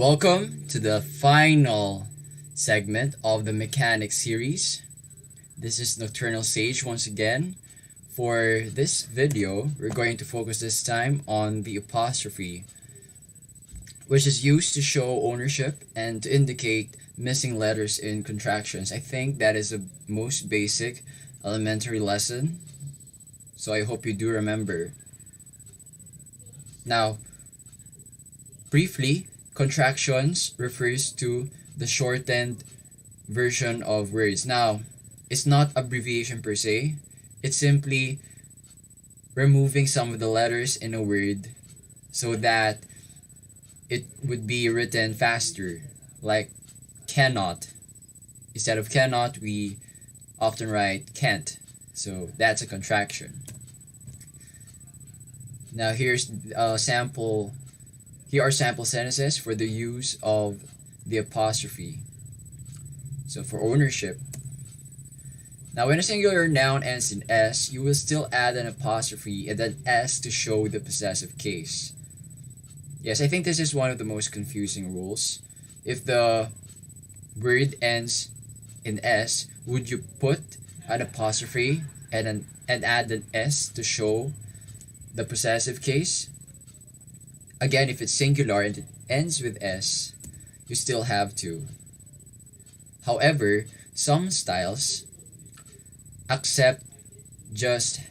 Welcome to the final segment of the mechanics series. This is Nocturnal Sage once again. For this video, we're going to focus this time on the apostrophe, which is used to show ownership and to indicate missing letters in contractions. I think that is the most basic elementary lesson, so I hope you do remember. Now, briefly, contractions refers to the shortened version of words. Now, it's not abbreviation per se. It's simply removing some of the letters in a word so that it would be written faster. Like cannot. Instead of cannot, we often write can't. So that's a contraction. Now here's a sample. Here are sample sentences for the use of the apostrophe. So for ownership. Now when a singular noun ends in S, you will still add an apostrophe and then S to show the possessive case. Yes, I think this is one of the most confusing rules. If the word ends in S, would you put an apostrophe and add an S to show the possessive case? Again, if it's singular and it ends with S, you still have to. However, some styles accept just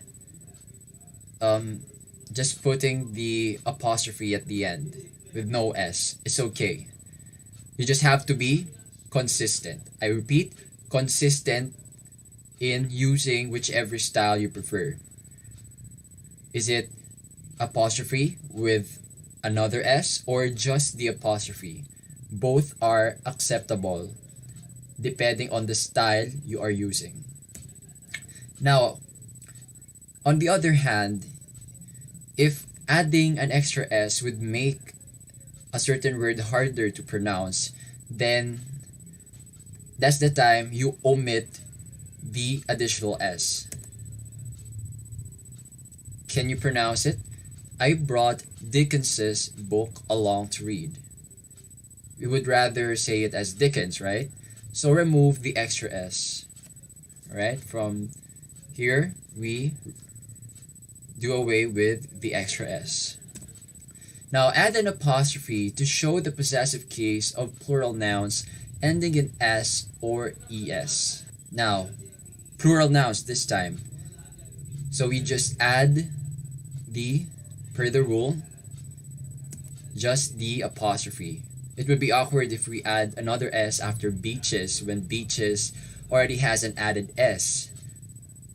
putting the apostrophe at the end with no S. It's okay. You just have to be consistent. I repeat, consistent in using whichever style you prefer. Is it apostrophe with another S or just the apostrophe? Both are acceptable depending on the style you are using. Now, on the other hand, if adding an extra S would make a certain word harder to pronounce, then that's the time you omit the additional S. Can you pronounce it? I brought Dickens's book along to read. We would rather say it as Dickens, right? So remove the extra S. Alright, from here we do away with the extra S. Now add an apostrophe to show the possessive case of plural nouns ending in S or ES. Now, plural nouns this time. So we just add per the rule, just the apostrophe. It would be awkward if we add another S after beaches when beaches already has an added S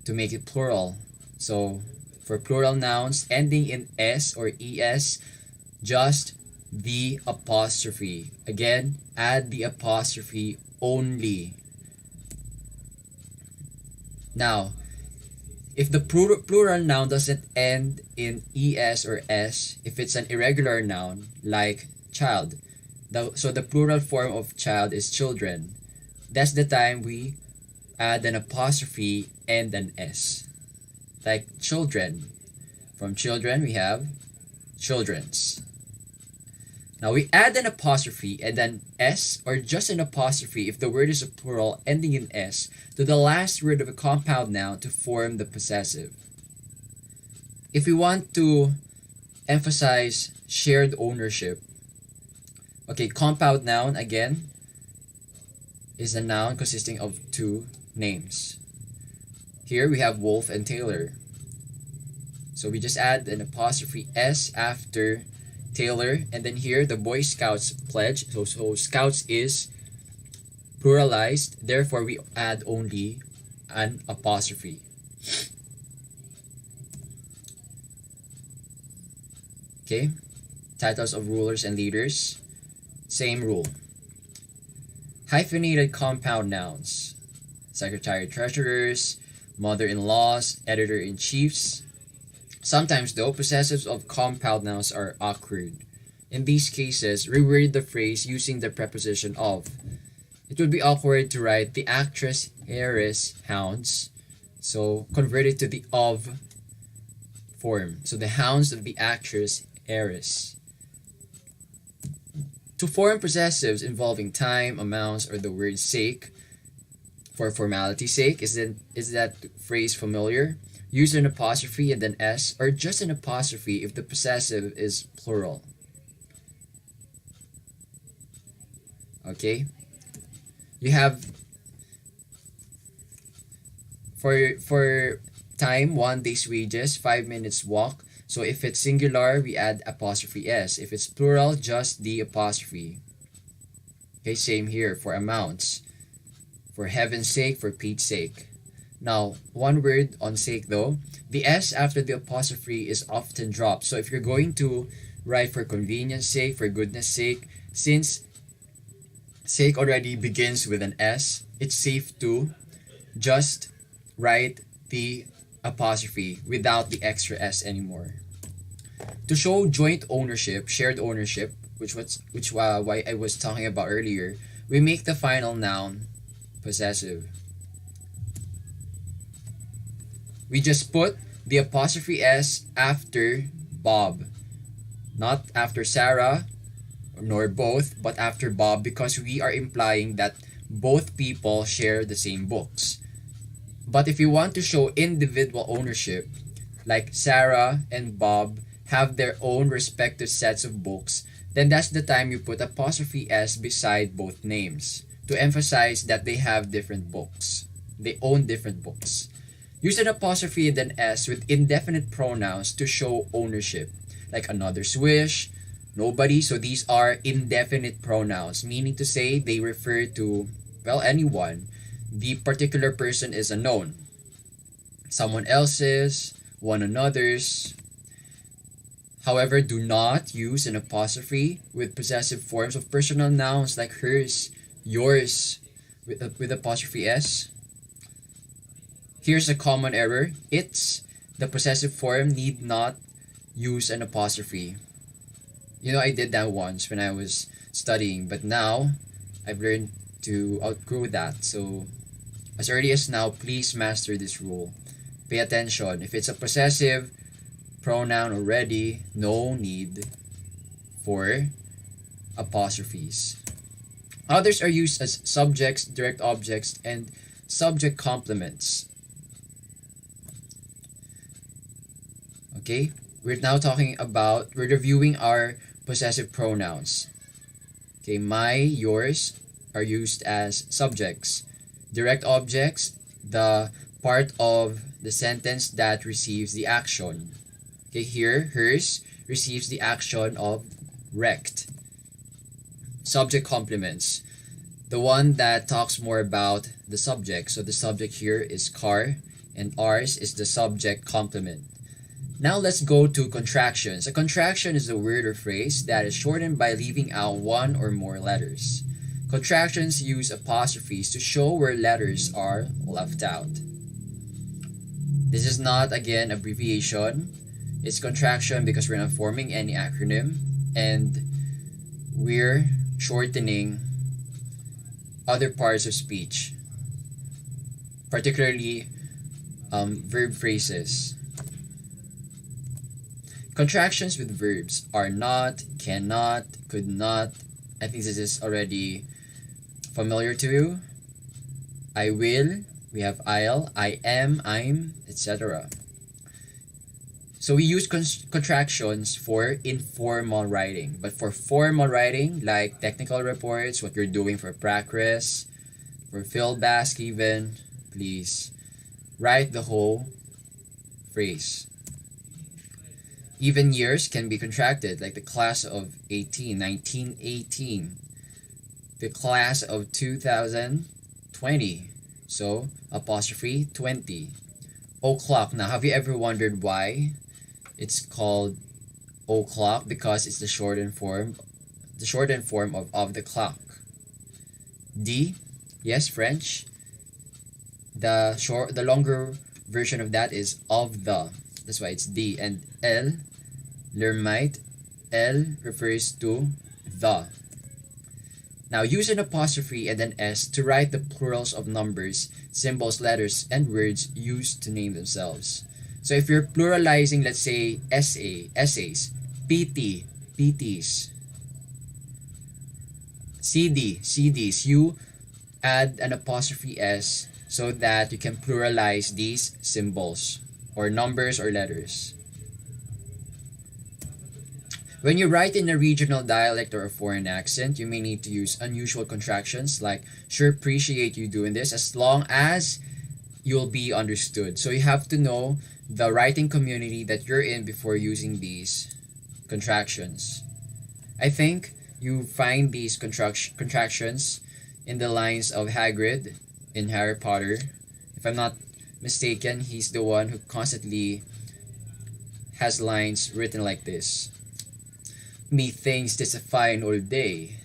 to make it plural. So for plural nouns ending in S or ES, just the apostrophe. Again, add the apostrophe only. Now, if the plural noun doesn't end in ES or S, if it's an irregular noun like child, so the plural form of child is children, that's the time we add an apostrophe and an S. Like children. From children we have children's. Now we add an apostrophe and then S or just an apostrophe if the word is a plural ending in S to the last word of a compound noun to form the possessive. If we want to emphasize shared ownership, okay, compound noun again is a noun consisting of two names. Here we have Wolf and Taylor. So we just add an apostrophe S after Taylor, and then here the Boy Scouts pledge. So Scouts is pluralized, therefore we add only an apostrophe. Okay, titles of rulers and leaders, same rule. Hyphenated compound nouns, secretary treasurers, mother-in-laws, editor-in-chiefs. Sometimes though, possessives of compound nouns are awkward. In these cases, reword the phrase using the preposition of. It would be awkward to write the actress heiress hounds, so convert it to the of form. So the hounds of the actress heiress. To form possessives involving time, amounts, or the word sake, for formality's sake, is that phrase familiar? Use an apostrophe and an s, or just an apostrophe if the possessive is plural. Okay? You have for time, 1 day's wages, 5 minutes walk. So if it's singular, we add apostrophe s. If it's plural, just the apostrophe. Okay, same here for amounts. For heaven's sake, for Pete's sake. Now, one word on sake though. The s after the apostrophe is often dropped. So if you're going to write for convenience sake, for goodness sake, since sake already begins with an s, it's safe to just write the apostrophe without the extra s anymore. To show joint ownership, shared ownership, why I was talking about earlier, we make the final noun possessive. We just put the apostrophe s after Bob, not after Sarah nor both, but after Bob, because we are implying that both people share the same books. But if you want to show individual ownership, like Sarah and Bob have their own respective sets of books, then that's the time you put apostrophe s beside both names to emphasize that they have different books. They own different books. Use an apostrophe and an s with indefinite pronouns to show ownership, like another's wish, nobody. So these are indefinite pronouns, meaning to say they refer to, well, anyone. The particular person is unknown. Someone else's, one another's. However, do not use an apostrophe with possessive forms of personal nouns like hers, yours, with apostrophe s. Here's a common error. It's the possessive form need not use an apostrophe. You know, I did that once when I was studying, but now I've learned to outgrow that. So as early as now, please master this rule. Pay attention. If it's a possessive pronoun already, no need for apostrophes. Others are used as subjects, direct objects, and subject complements. Okay, we're reviewing our possessive pronouns. Okay, my, yours are used as subjects. Direct objects, the part of the sentence that receives the action. Okay, here, hers receives the action of rect. Subject complements, the one that talks more about the subject. So the subject here is car, and ours is the subject complement. Now let's go to contractions. A contraction is a word or phrase that is shortened by leaving out one or more letters. Contractions use apostrophes to show where letters are left out. This is not, again, abbreviation. It's contraction because we're not forming any acronym, and we're shortening other parts of speech, particularly verb phrases. Contractions with verbs are not, cannot, could not. I think this is already familiar to you. I will, we have I'll, I am, I'm, etc. So we use contractions for informal writing. But for formal writing, like technical reports, what you're doing for practice, for field bask even, please write the whole phrase. Even years can be contracted, like the class of 1918, the class of 2020. So apostrophe 20. O'clock. Now, have you ever wondered why it's called o'clock? Because it's the shortened form of the clock. D, yes, French. The longer version of that is of the. That's why it's D. And L, Lermite. L refers to the. Now use an apostrophe and an S to write the plurals of numbers, symbols, letters, and words used to name themselves. So if you're pluralizing, let's say essay, essays, PT, PTs. CDs. You add an apostrophe S so that you can pluralize these symbols or numbers or letters. When you write in a regional dialect or a foreign accent, you may need to use unusual contractions like sure appreciate you doing this as long as you'll be understood. So you have to know the writing community that you're in before using these contractions. I think you find these contractions in the lines of Hagrid in Harry Potter. If I'm not mistaken, he's the one who constantly has lines written like this. Methinks this a fine old day.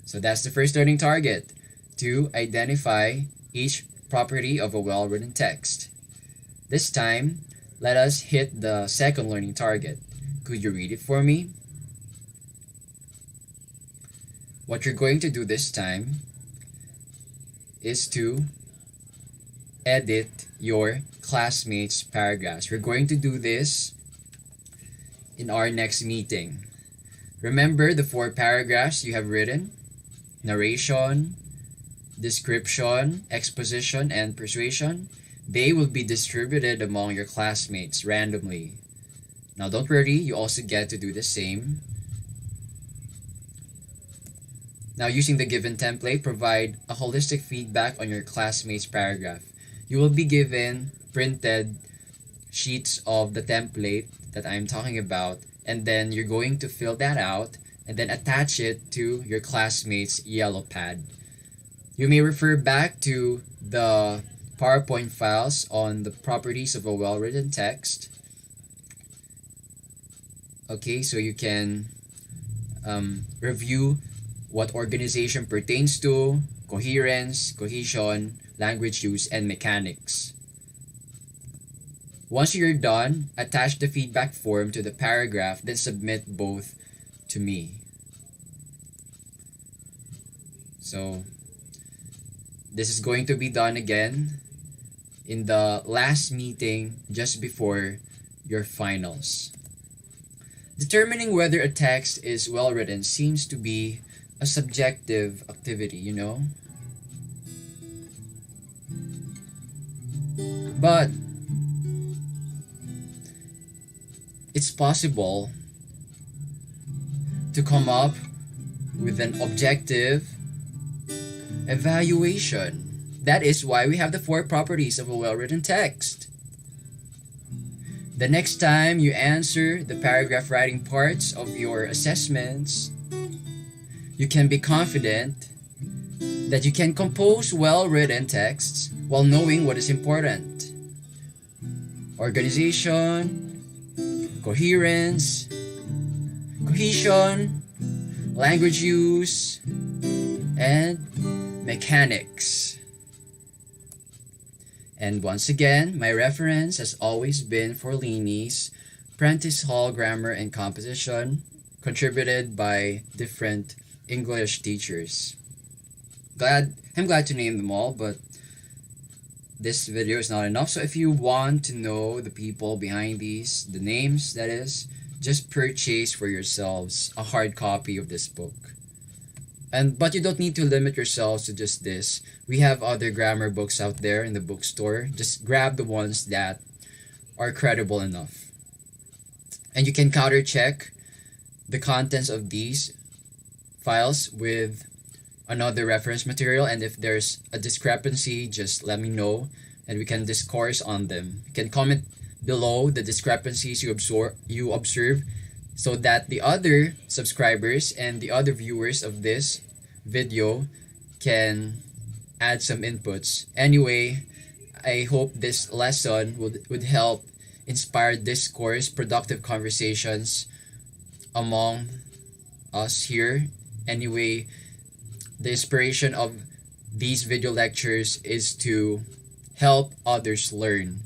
So that's the first learning target, to identify each property of a well-written text. This time, let us hit the second learning target. Could you read it for me? What you're going to do this time is to edit your classmates' paragraphs. We're going to do this in our next meeting. Remember the 4 paragraphs you have written: narration, description, exposition, and persuasion. They will be distributed among your classmates randomly. Now don't worry, you also get to do the same. Now, using the given template, provide a holistic feedback on your classmates' paragraph. You will be given printed sheets of the template that I'm talking about, and then you're going to fill that out and then attach it to your classmates' yellow pad. You may refer back to the PowerPoint files on the properties of a well-written text. Okay, so you can review what organization pertains to, coherence, cohesion, language use, and mechanics. Once you're done, attach the feedback form to the paragraph, then submit both to me. So, this is going to be done again in the last meeting just before your finals. Determining whether a text is well written seems to be a subjective activity, you know? But it's possible to come up with an objective evaluation. That is why we have the 4 properties of a well-written text. The next time you answer the paragraph writing parts of your assessments, you can be confident that you can compose well-written texts while knowing what is important: organization, coherence, cohesion, language use, and mechanics. And once again, my reference has always been Forlini's Prentice Hall Grammar and Composition, contributed by different English teachers. I'm glad to name them all, but this video is not enough. So if you want to know the people behind these, the names that is, just purchase for yourselves a hard copy of this book. But you don't need to limit yourselves to just this. We have other grammar books out there in the bookstore. Just grab the ones that are credible enough. And you can counter check the contents of these files with another reference material, and if there's a discrepancy, just let me know and we can discourse on them. You can comment below the discrepancies you observe so that the other subscribers and the other viewers of this video can add some inputs. Anyway, I hope this lesson would help inspire discourse, productive conversations among us here. Anyway, the inspiration of these video lectures is to help others learn,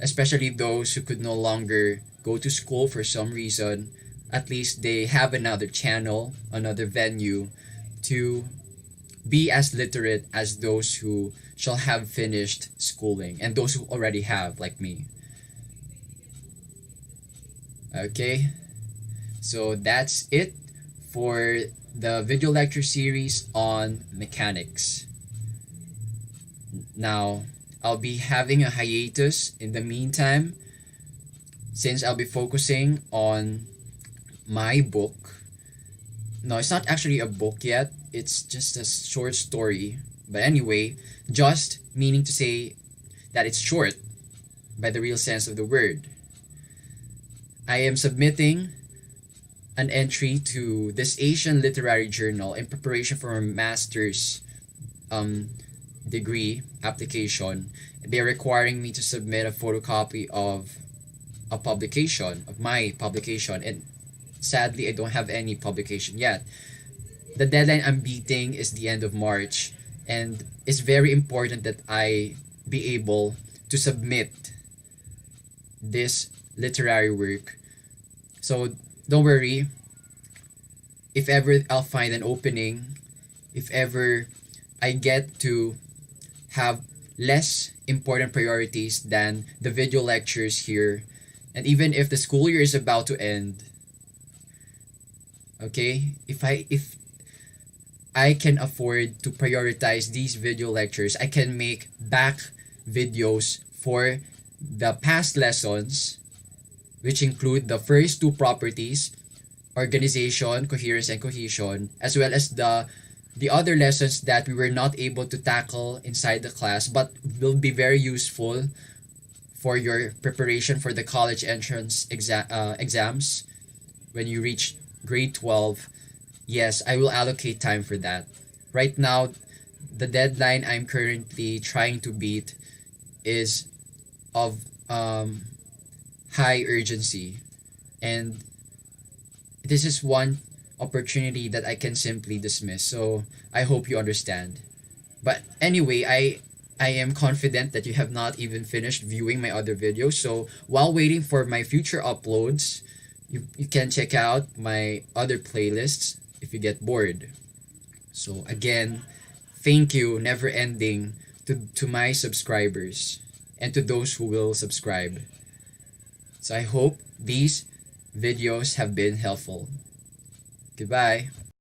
especially those who could no longer go to school for some reason. At least they have another channel, another venue to be as literate as those who shall have finished schooling and those who already have, like me. Okay, So that's it for the video lecture series on mechanics. Now, I'll be having a hiatus in the meantime since I'll be focusing on my book. No, it's not actually a book yet. It's just a short story. But anyway, just meaning to say that it's short by the real sense of the word. I am submitting an entry to this Asian literary journal in preparation for a master's degree application. They're requiring me to submit a photocopy of a publication, of my publication, and sadly I don't have any publication yet. The deadline I'm beating is the end of March, and it's very important that I be able to submit this literary work. So don't worry, if ever I'll find an opening, if ever I get to have less important priorities than the video lectures here, and even if the school year is about to end, okay, if I can afford to prioritize these video lectures, I can make back videos for the past lessons, which include the first two properties, organization, coherence, and cohesion, as well as the other lessons that we were not able to tackle inside the class but will be very useful for your preparation for the college entrance exams when you reach grade 12. Yes, I will allocate time for that. Right now, the deadline I'm currently trying to beat is of high urgency, and this is one opportunity that I can simply dismiss. So I hope you understand. But anyway, I am confident that you have not even finished viewing my other videos. So while waiting for my future uploads, you can check out my other playlists if you get bored. So again, thank you, never ending, to my subscribers and to those who will subscribe. So I hope these videos have been helpful. Goodbye.